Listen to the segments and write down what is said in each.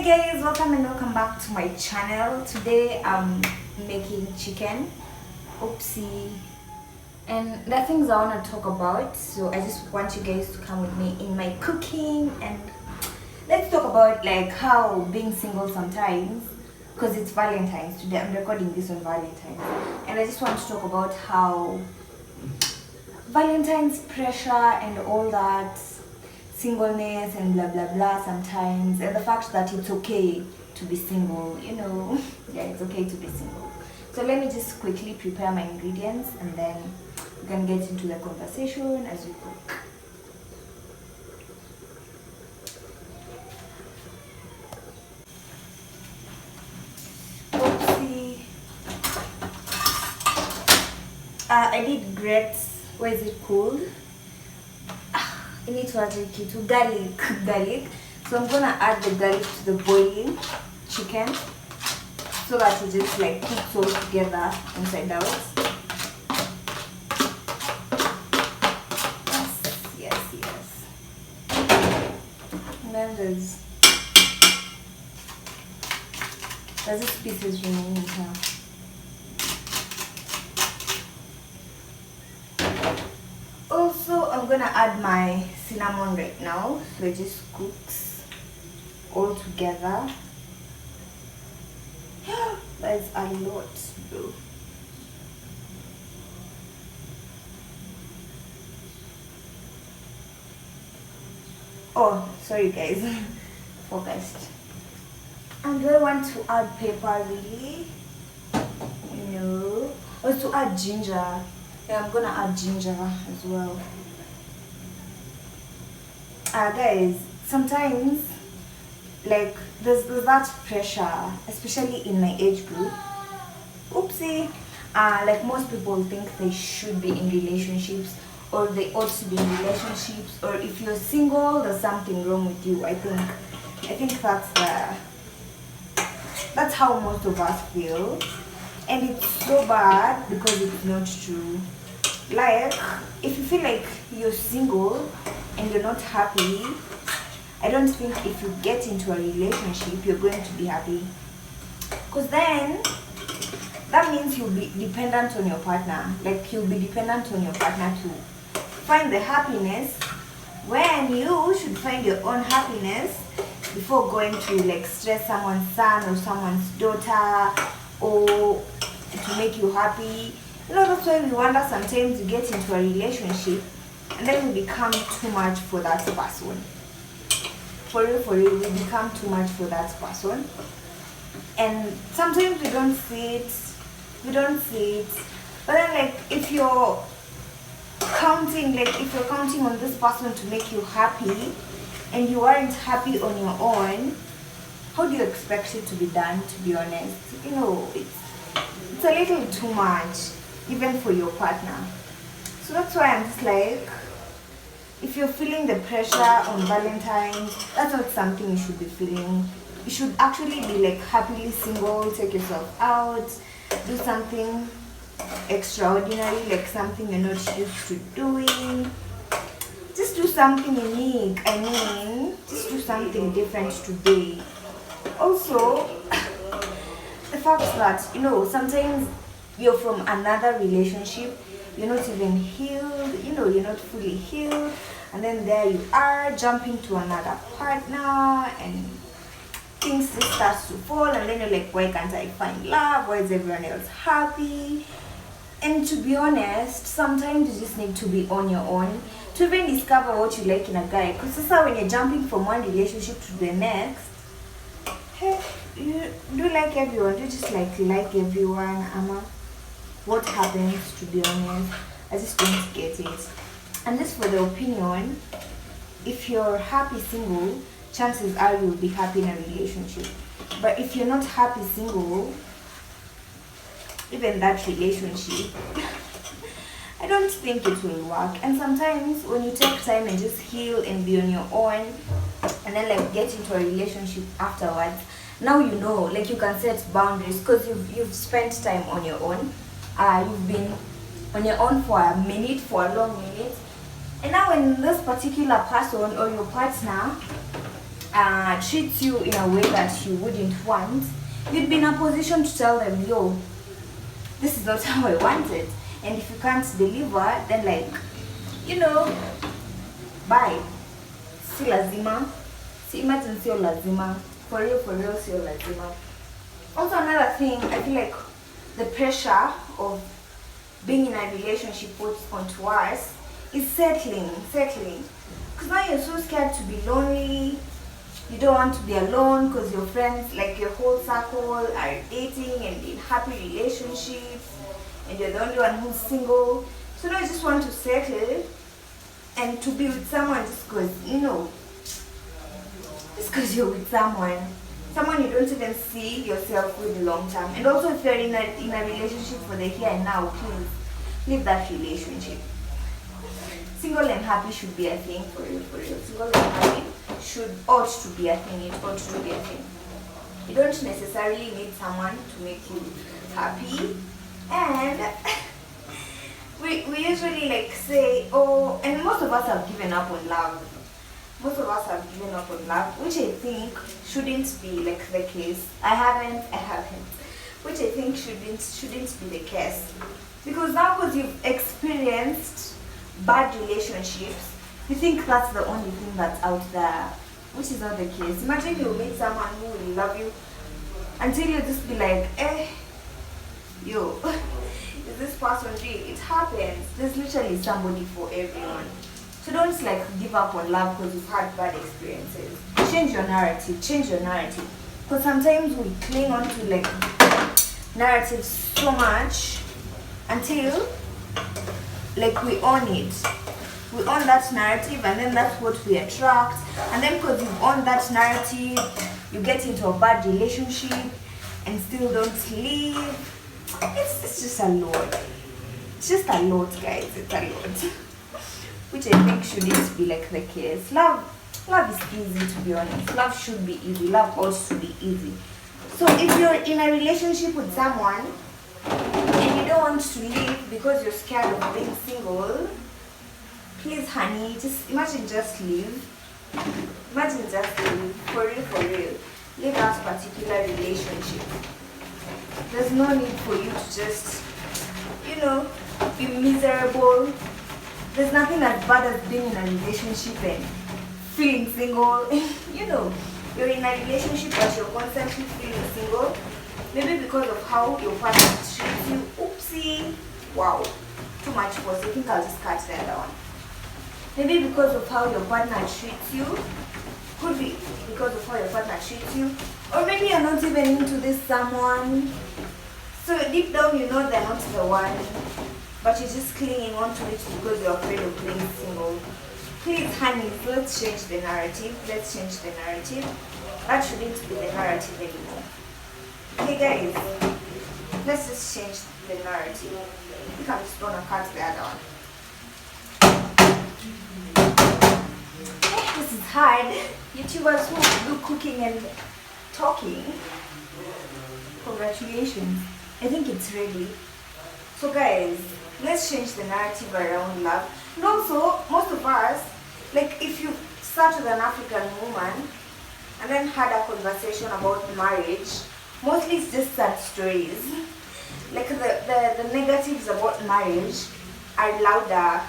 Guys, welcome and welcome back to my channel. Today I'm making chicken. Oopsie. And the things I want to talk about, so I just want you guys to come with me in my cooking, and let's talk about like how being single sometimes, because it's Valentine's today. I'm recording this on Valentine's, and I just want to talk about how Valentine's pressure and all that, singleness and blah blah blah sometimes, and the fact that it's okay to be single, yeah, it's okay to be single. So let me just quickly prepare my ingredients and then we can get into the conversation as we cook. Oopsie. I did grits. Where is it called? I need to add to garlic. So I'm gonna add the garlic to the boiling chicken so that it just like cooks all together inside out. Yes. And then there's just pieces remaining here. Also, I'm gonna add my cinnamon right now, so it just cooks all together. That's a lot, bro. Oh, sorry guys, focused. And do I want to add pepper really? No. Also add ginger. Yeah, I'm gonna add ginger as well. Guys, sometimes like there's that pressure, especially in my age group. Oopsie. Like most people think they should be in relationships, or they ought to be in relationships, or if you're single, there's something wrong with you. I think that's how most of us feel, and it's so bad because it's not true. Like, if you feel like you're single and you're not happy, I don't think if you get into a relationship you're going to be happy, because then that means you'll be dependent on your partner. Like, you'll be dependent on your partner to find the happiness, when you should find your own happiness before going to like stress someone's son or someone's daughter or to make you happy. That's why we wonder sometimes we get into a relationship and then we become too much for that person. For real, we become too much for that person. And sometimes we don't see it. But then like if you're counting on this person to make you happy and you aren't happy on your own, how do you expect it to be done, to be honest? It's a little too much, even for your partner. So that's why I'm just like, if you're feeling the pressure on Valentine's, that's not something you should be feeling. You should actually be like happily single, take yourself out, do something extraordinary, like something you're not used to doing. Just do something unique. Just do something different today. Also, the fact that, sometimes you're from another relationship, you're not even healed, you're not fully healed, and then there you are jumping to another partner and things just start to fall, and then you're like, why can't I find love? Why is everyone else happy? And to be honest, sometimes you just need to be on your own to even discover what you like in a guy. Because when you're jumping from one relationship to the next, hey, you do like everyone, do just like everyone, Ama. What happens, to be honest? I just don't get it. And just for the opinion, if you're happy single, chances are you'll be happy in a relationship. But if you're not happy single, even that relationship, I don't think it will work. And sometimes when you take time and just heal and be on your own, and then like get into a relationship afterwards, now like you can set boundaries because you've spent time on your own. You've been on your own for a long minute, and now when this particular person or your partner treats you in a way that you wouldn't want, you'd be in a position to tell them, yo, this is not how I want it. And if you can't deliver, then like, bye. Si lazima. See, imagine sio lazima. For real, sio lazima. Also another thing, I feel like the pressure of being in a relationship puts onto us is settling. Because now you're so scared to be lonely. You don't want to be alone because your friends, like your whole circle, are dating and in happy relationships, and you're the only one who's single. So now you just want to settle and to be with someone just because, just because you're with someone you don't even see yourself with long term. And also, if you're in a relationship for the here and now, please leave that relationship. Single and happy should be a thing, for real. Single and happy ought to be a thing. It ought to be a thing. You don't necessarily need someone to make you happy. And we usually like say, oh, and most of us have given up on love. Which I think shouldn't be like the case. I haven't. Which I think shouldn't be the case. Because now, because you've experienced bad relationships, you think that's the only thing that's out there, which is not the case. Imagine you meet someone who will love you until you just be like, yo, is this person real? It happens. There's literally somebody for everyone. So don't like give up on love because you've had bad experiences. Change your narrative. Because sometimes we cling on to like narratives so much until like we own it. We own that narrative, and then that's what we attract. And then because you own that narrative, you get into a bad relationship and still don't leave. It's just a lot. It's just a lot, guys. It's a lot. Which I think shouldn't be like the case. Love is easy, to be honest. Love should be easy. Love ought to be easy. So if you're in a relationship with someone and you don't want to leave because you're scared of being single, please, honey, just leave. For real. Leave that particular relationship. There's no need for you to just, be miserable. There's nothing as bad as being in a relationship and feeling single. You're in a relationship but you're constantly feeling single. Maybe because of how your partner treats you. Oopsie. Wow. Too much force. I think I'll just cut the other one. Maybe because of how your partner treats you. Could be because of how your partner treats you. Or maybe you're not even into this someone. So deep down you know they're not the one. But you're just clinging on to it because you're afraid of being single. Please, honey, let's change the narrative. That shouldn't be the narrative anymore. Okay, guys, let's just change the narrative. I think I'm just gonna cut the other one. This is hard. YouTubers who do cooking and talking, congratulations. I think it's ready. So guys, let's change the narrative around love. And also, most of us, like if you start with an African woman and then had a conversation about marriage, mostly it's just sad stories. Like the negatives about marriage are louder.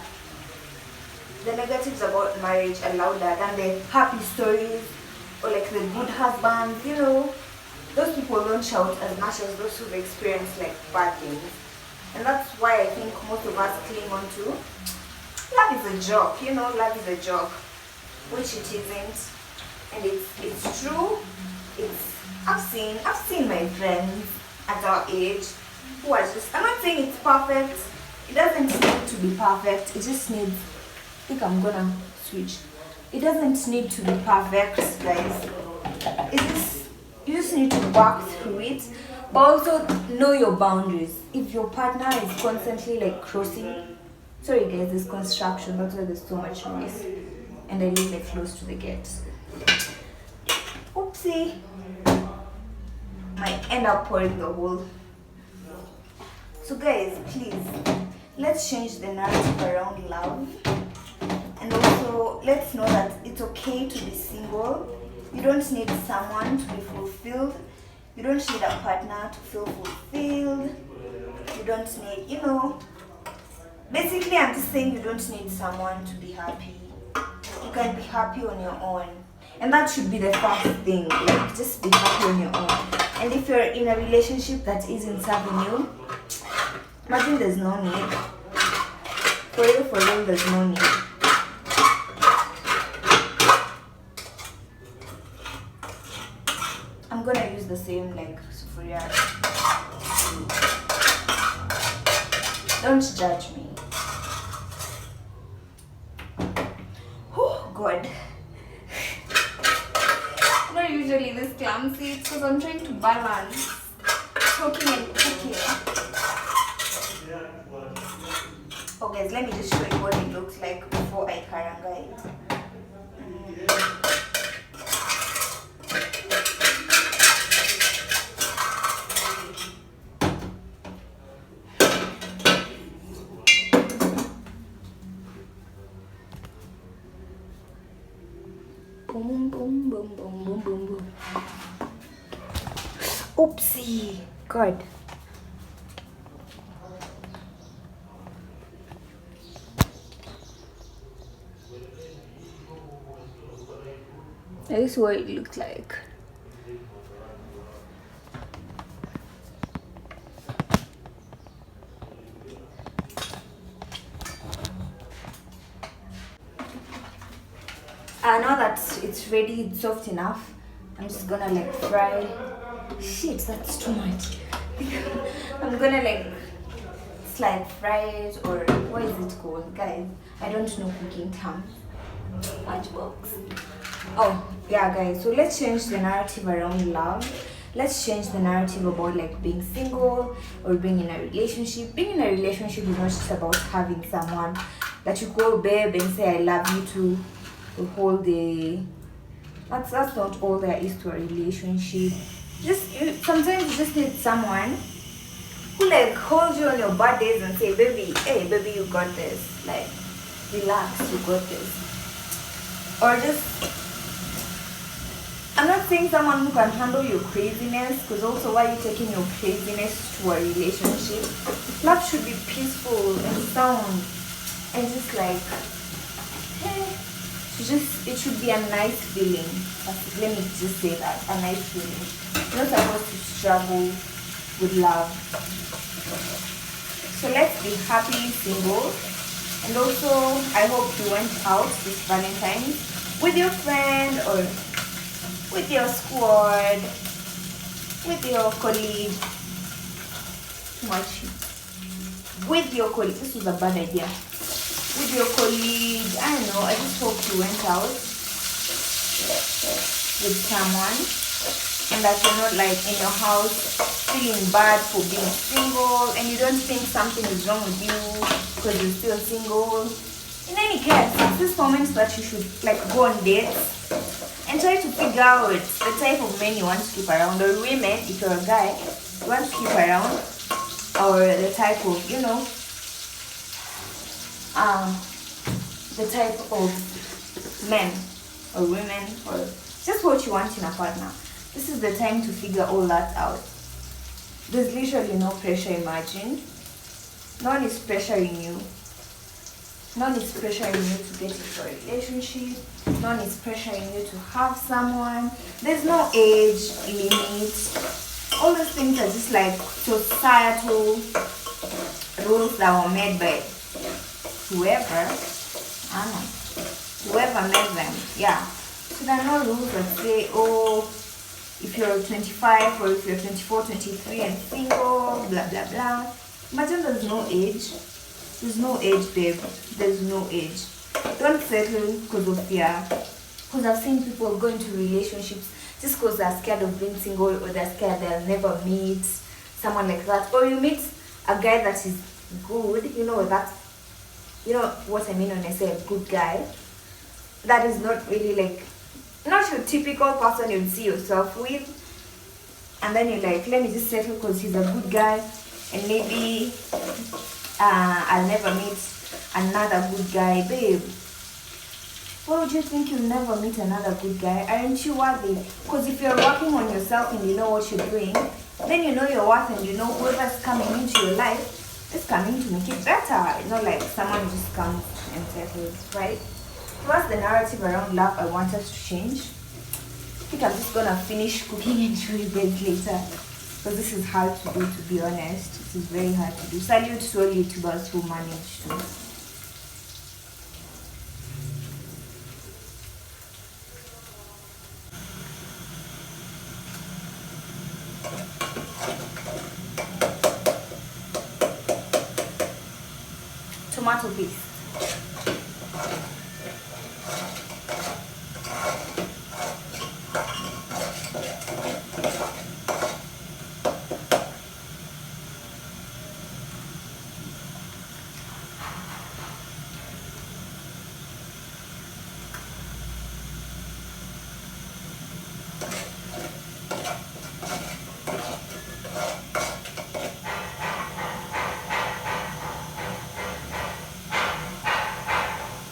The negatives about marriage are louder than the happy stories or like the good husbands, Those people don't shout as much as those who've experienced like bad things. And that's why I think most of us cling on to love is a joke, love is a joke, which it isn't. And it's true. I've seen my friends at our age who are just, I'm not saying it's perfect. It doesn't need to be perfect. It just needs, I think I'm gonna switch. It doesn't need to be perfect, guys. You just need to work through it. But also know your boundaries. If your partner is constantly like crossing, sorry guys, there's construction, that's why there's so much noise. And I live like close to the gate. Oopsie. Might end up pouring the whole. So guys, please, let's change the narrative around love. And also let's know that it's okay to be single. You don't need someone to be fulfilled. You don't need a partner to feel fulfilled. You don't need, basically I'm just saying you don't need someone to be happy. You can be happy on your own. And that should be the first thing. Like, just be happy on your own. And if you're in a relationship that isn't serving you, imagine there's no need. For real, there's no need. I'm gonna use the same like Sufuria. Don't judge me. Oh God. I'm not usually this clumsy. It's because I'm trying to balance talking and cooking. Oh guys, let me just show you what it looks like before I karanga it. Boom, boom, boom, boom, boom, boom, boom. Oopsie. God. This is what it looks like. Now that it's ready, it's soft enough, I'm just gonna like fry. Shit, that's too much. I'm gonna like slide fry it, or what is it called, guys? I don't know cooking terms. Matchbox. Oh yeah, guys, so let's change the narrative around love. Let's change the narrative about like being single or being in a relationship. Being in a relationship is not just about having someone that you call babe and say I love you to the whole day. That's not all there is to a relationship. Sometimes you just need someone who like holds you on your bad days and say, baby, hey baby, you got this. Like, relax, you got this. Or just, I'm not saying someone who can handle your craziness, because also why are you taking your craziness to a relationship? Love should be peaceful and sound and just like, it should be a nice feeling. Let me just say that, a nice feeling. You're not supposed to struggle with love. So let's be happy single. And also, I hope you went out this Valentine's with your friend or with your squad, with your colleague. Too much. With your colleague. This was a bad idea. With your colleague, I don't know, I just hope you went out with someone and that you're not like in your house feeling bad for being single and you don't think something is wrong with you because you're still single. In any case, it's this moment that you should like go on dates and try to figure out the type of men you want to keep around, or women, if you're a guy, you want to keep around, or the type of, the type of men or women, or just what you want in a partner. This is the time to figure all that out. There's literally no pressure, imagine. No one is pressuring you. No one is pressuring you to get into a relationship. No one is pressuring you to have someone. There's no age limit. All those things are just like societal rules that were made by whoever made them. Yeah. So there are no rules that say, oh, if you're 25 or if you're 24, 23 and single, blah, blah, blah. Imagine there's no age. There's no age, babe. There's no age. Don't settle because of fear. Because I've seen people go into relationships just because they're scared of being single, or they're scared they'll never meet someone like that. Or you meet a guy that is good, you know what I mean when I say a good guy. That is not really like, not your typical person you'd see yourself with. And then you're like, let me just settle because he's a good guy. And maybe I'll never meet another good guy. Babe, Why would you think you'll never meet another good guy? Aren't you worthy? Because if you're working on yourself and you know what you're doing, then you know your worth and you know whoever's coming into your life is coming to make it better. It's not like someone just comes and settles, right? What's the narrative around love I want us to change? I think I'm just gonna finish cooking and show you guys later. Because this is hard to do, to be honest. This is very hard to do. Salute to all YouTubers who manage to. Tomato paste.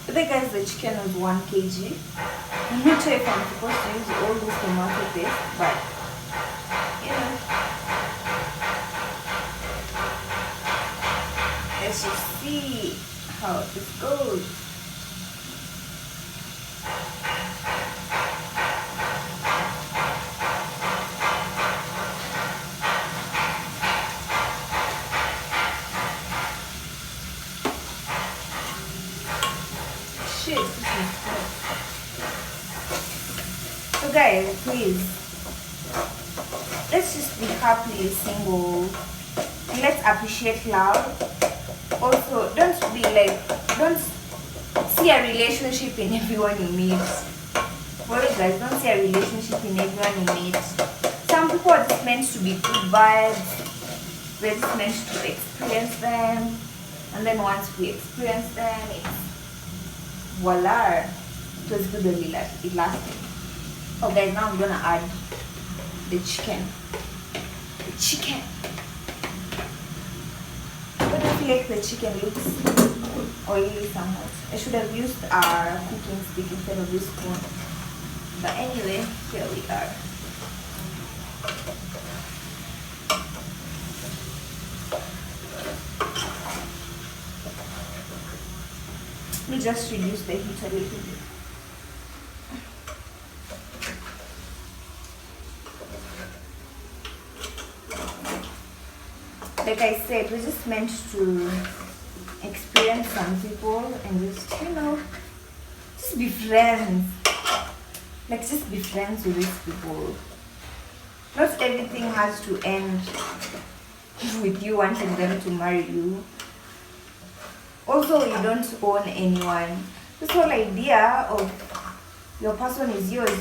Today guys, the chicken was 1 kg. I'm not sure if I'm supposed to use all this tomato paste, but you know, let's just see how this goes. Shit, this is good. So guys, please, let's just be happily single and let's appreciate love. Also, don't see a relationship in everyone you meet. For you guys, don't see a relationship in everyone you meet. Some people are just meant to be good vibes. We're just meant to experience them, and then once we experience them, it's voila, it was good only it lasted. Oh guys, now I'm gonna add the chicken. The chicken. But I feel like the chicken looks oily somewhat. I should have used our cooking stick instead of this spoon. But anyway, here we are. Let me just reduce the heat a little bit. Like I said, we're just meant to experience some people and just, you know, just be friends. Like, just be friends with these people. Not everything has to end with you wanting them to marry you. Also, you don't own anyone. This whole idea of your person is yours,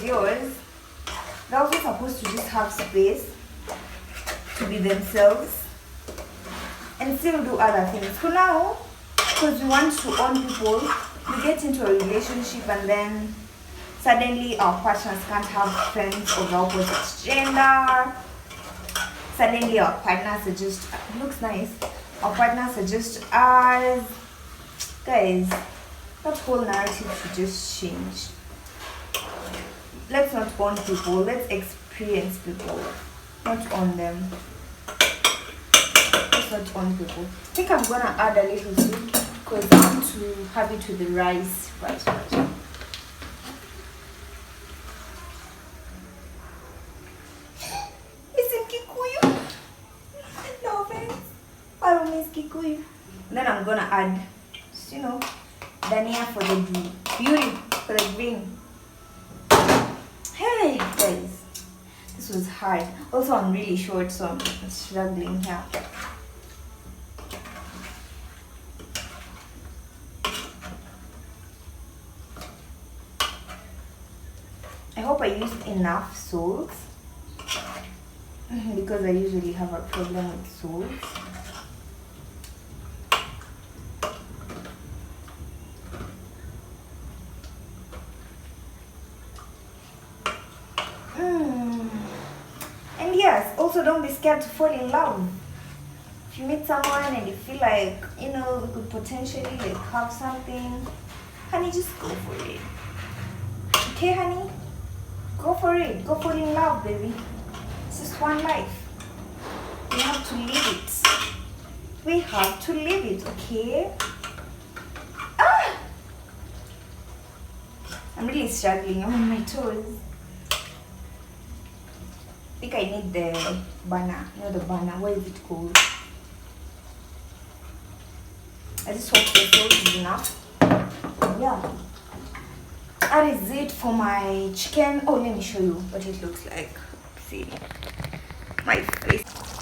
they're also supposed to just have space to be themselves and still do other things. For now, because we want to own people, we get into a relationship and then suddenly our partners can't have friends of the opposite gender. Suddenly our partners are just, looks nice, our partners are just ours. Guys, that whole narrative should just change. Let's not own people, let's experience people, not own them. Let's not own people. I think I'm gonna add a little soup because I want to have it with the rice. Right. It's in Kikuyu. No offense. I don't miss Kikuyu. And then I'm gonna add, you know, dhania for the beauty, for the green. Hey guys, this was hard. Also, I'm really short, so I'm struggling here. I hope I used enough salt because I usually have a problem with salt. And yes, also don't be scared to fall in love. If you meet someone and you feel like, you know, we could potentially like have something, honey, just go for it. Okay, honey? Go for it. Go fall in love, baby. It's just one life. We have to live it. We have to live it, okay? Ah! I'm really struggling. I'm on my toes. I think I need the banner. You know the banner. What is it called? I just hope the toes is enough. Yeah. That is it for my chicken. Oh, let me show you what it looks like. See my face.